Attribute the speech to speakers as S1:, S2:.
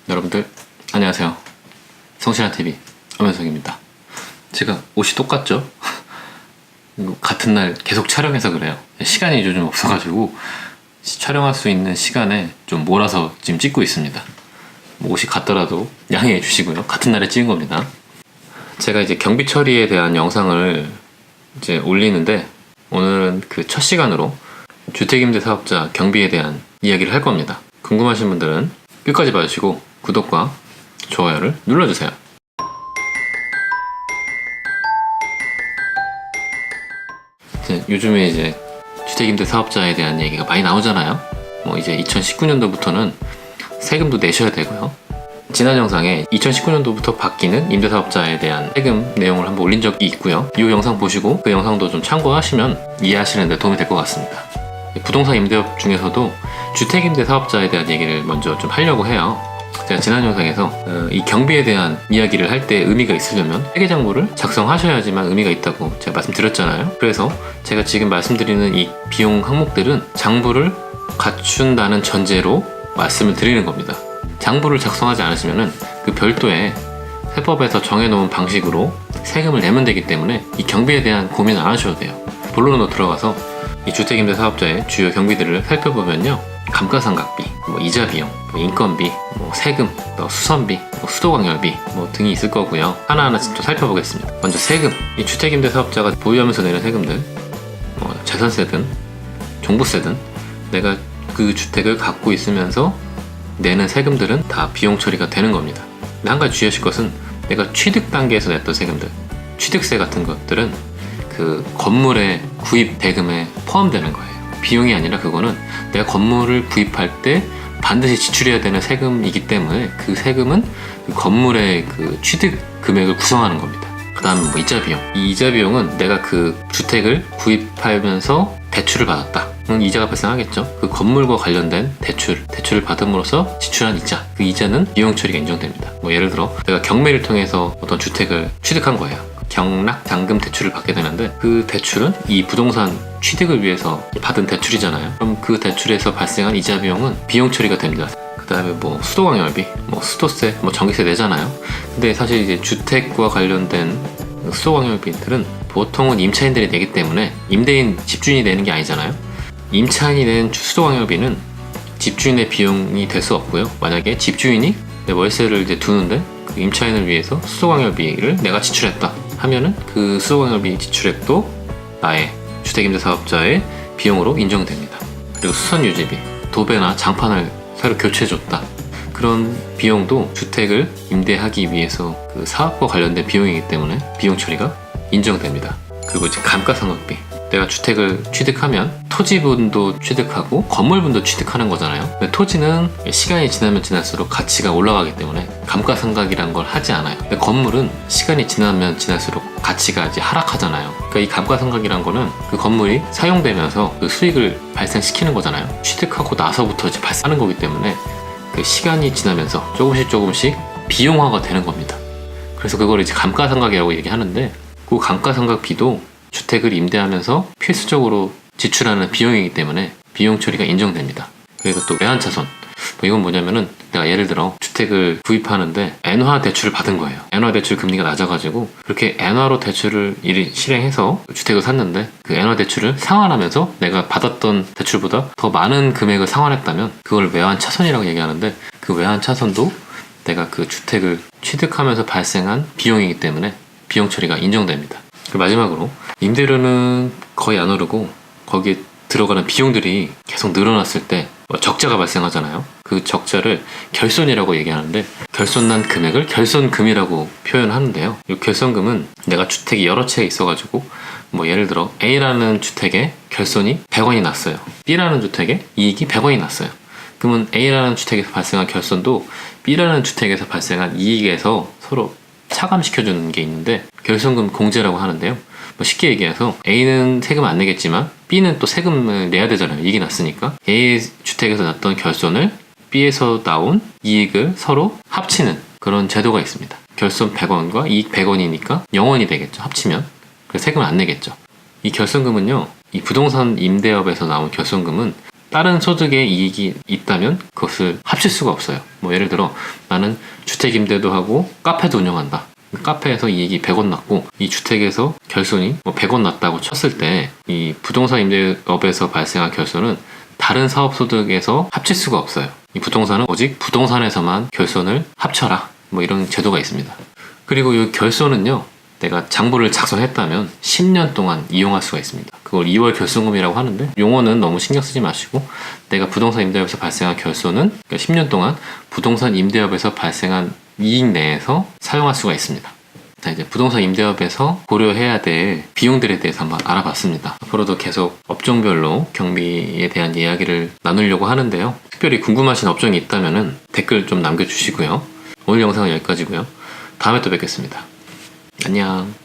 S1: 여러분들 안녕하세요. 성실한TV 엄현석입니다. 제가 옷이 똑같죠? 같은 날 계속 촬영해서 그래요. 시간이 요즘 없어가지고 촬영할 수 있는 시간에 좀 몰아서 지금 찍고 있습니다. 옷이 같더라도 양해해 주시고요. 같은 날에 찍은 겁니다. 제가 이제 경비 처리에 대한 영상을 이제 올리는데, 오늘은 그 첫 시간으로 주택임대 사업자 경비에 대한 이야기를 할 겁니다. 궁금하신 분들은 끝까지 봐주시고 구독과 좋아요를 눌러주세요. 요즘에 이제 주택임대 사업자에 대한 얘기가 많이 나오잖아요. 이제 2019년도부터는 세금도 내셔야 되고요. 지난 영상에 2019년도부터 바뀌는 임대사업자에 대한 세금 내용을 한번 올린 적이 있고요. 이 영상 보시고 그 영상도 좀 참고하시면 이해하시는 데 도움이 될 것 같습니다. 부동산 임대업 중에서도 주택임대 사업자에 대한 얘기를 먼저 좀 하려고 해요. 제가 지난 영상에서 이 경비에 대한 이야기를 할 때 의미가 있으려면 회계장부를 작성하셔야지만 의미가 있다고 제가 말씀드렸잖아요. 그래서 제가 지금 말씀드리는 이 비용 항목들은 장부를 갖춘다는 전제로 말씀을 드리는 겁니다. 장부를 작성하지 않으시면 그 별도의 세법에서 정해놓은 방식으로 세금을 내면 되기 때문에 이 경비에 대한 고민을 안 하셔도 돼요. 본론으로 들어가서 이 주택임대 사업자의 주요 경비들을 살펴보면요, 감가상각비, 이자 비용, 인건비, 세금, 수선비, 수도관열비 등이 있을 거고요. 하나하나 좀 살펴보겠습니다. 먼저 세금. 이 주택임대 사업자가 보유하면서 내는 세금들, 재산세든 종부세든 내가 그 주택을 갖고 있으면서 내는 세금들은 다 비용 처리가 되는 겁니다. 근데 한 가지 주의하실 것은, 내가 취득 단계에서 냈던 세금들, 취득세 같은 것들은 그 건물의 구입 대금에 포함되는 거예요. 비용이 아니라 그거는 내가 건물을 구입할 때 반드시 지출해야 되는 세금이기 때문에 그 세금은 그 건물의 그 취득 금액을 구성하는 겁니다. 그 다음에 이자 비용. 이 이자 비용은 내가 그 주택을 구입하면서 대출을 받았다. 이자가 발생하겠죠. 그 건물과 관련된 대출을 받음으로써 지출한 이자, 그 이자는 비용 처리가 인정됩니다. 예를 들어 내가 경매를 통해서 어떤 주택을 취득한 거예요. 경락 잔금 대출을 받게 되는데, 그 대출은 이 부동산 취득을 위해서 받은 대출이잖아요. 그럼 그 대출에서 발생한 이자 비용은 비용 처리가 됩니다. 그 다음에 수도관열비, 수도세, 전기세 내잖아요. 근데 사실 이제 주택과 관련된 수도관열비들은 보통은 임차인들이 내기 때문에 임대인, 집주인이 내는 게 아니잖아요. 임차인이 낸 수도관열비는 집주인의 비용이 될 수 없고요. 만약에 집주인이 월세를 이제 두는데 그 임차인을 위해서 수도관열비를 내가 지출했다 하면은 그 수도관열비 지출액도 나의 주택임대사업자의 비용으로 인정됩니다. 그리고 수선유지비, 도배나 장판을 새로 교체해줬다, 그런 비용도 주택을 임대하기 위해서 그 사업과 관련된 비용이기 때문에 비용 처리가 인정됩니다. 그리고 이제 감가상각비, 내가 주택을 취득하면 토지분도 취득하고 건물분도 취득하는 거잖아요. 근데 토지는 시간이 지나면 지날수록 가치가 올라가기 때문에 감가상각이란 걸 하지 않아요. 근데 건물은 시간이 지나면 지날수록 가치가 이제 하락하잖아요. 그러니까 이 감가상각이란 거는 그 건물이 사용되면서 그 수익을 발생시키는 거잖아요. 취득하고 나서부터 이제 발생하는 거기 때문에 그 시간이 지나면서 조금씩 비용화가 되는 겁니다. 그래서 그걸 이제 감가상각이라고 얘기하는데, 그 감가상각비도 주택을 임대하면서 필수적으로 지출하는 비용이기 때문에 비용 처리가 인정됩니다. 그리고 또 외환차손. 이건 뭐냐면은, 내가 예를 들어 주택을 구입하는데 엔화 대출을 받은 거예요. 엔화 대출 금리가 낮아가지고 그렇게 엔화로 대출을 실행해서 주택을 샀는데, 그 엔화 대출을 상환하면서 내가 받았던 대출보다 더 많은 금액을 상환했다면 그걸 외환차손이라고 얘기하는데, 그 외환차손도 내가 그 주택을 취득하면서 발생한 비용이기 때문에 비용 처리가 인정됩니다. 마지막으로 임대료는 거의 안 오르고 거기에 들어가는 비용들이 계속 늘어났을 때 적자가 발생하잖아요. 그 적자를 결손이라고 얘기하는데, 결손난 금액을 결손금이라고 표현하는데요. 이 결손금은 내가 주택이 여러 채 있어가지고 예를 들어 A라는 주택에 결손이 100원이 났어요. B라는 주택에 이익이 100원이 났어요. 그러면 A라는 주택에서 발생한 결손도 B라는 주택에서 발생한 이익에서 서로 차감시켜주는 게 있는데 결손금 공제라고 하는데요. 쉽게 얘기해서 A는 세금 안 내겠지만 B는 또 세금을 내야 되잖아요. 이익이 났으니까. A 주택에서 났던 결손을 B에서 나온 이익을 서로 합치는 그런 제도가 있습니다. 결손 100원과 이익 100원이니까 0원이 되겠죠. 합치면. 그래서 세금을 안 내겠죠. 이 결손금은요, 이 부동산 임대업에서 나온 결손금은 다른 소득의 이익이 있다면 그것을 합칠 수가 없어요. 뭐 예를 들어 나는 주택임대도 하고 카페도 운영한다. 카페에서 이익이 100원 났고 이 주택에서 결손이 뭐 100원 났다고 쳤을 때 이 부동산 임대업에서 발생한 결손은 다른 사업 소득에서 합칠 수가 없어요. 이 부동산은 오직 부동산에서만 결손을 합쳐라. 뭐 이런 제도가 있습니다. 그리고 이 결손은요, 내가 장부를 작성했다면 10년 동안 이용할 수가 있습니다. 그걸 2월 결손금이라고 하는데 용어는 너무 신경 쓰지 마시고 내가 부동산 임대업에서 발생한 결손은 10년 동안 부동산 임대업에서 발생한 이익 내에서 사용할 수가 있습니다. 자, 이제 부동산 임대업에서 고려해야 될 비용들에 대해서 한번 알아봤습니다. 앞으로도 계속 업종별로 경비에 대한 이야기를 나누려고 하는데요. 특별히 궁금하신 업종이 있다면 댓글 좀 남겨주시고요. 오늘 영상은 여기까지고요. 다음에 또 뵙겠습니다. 안녕.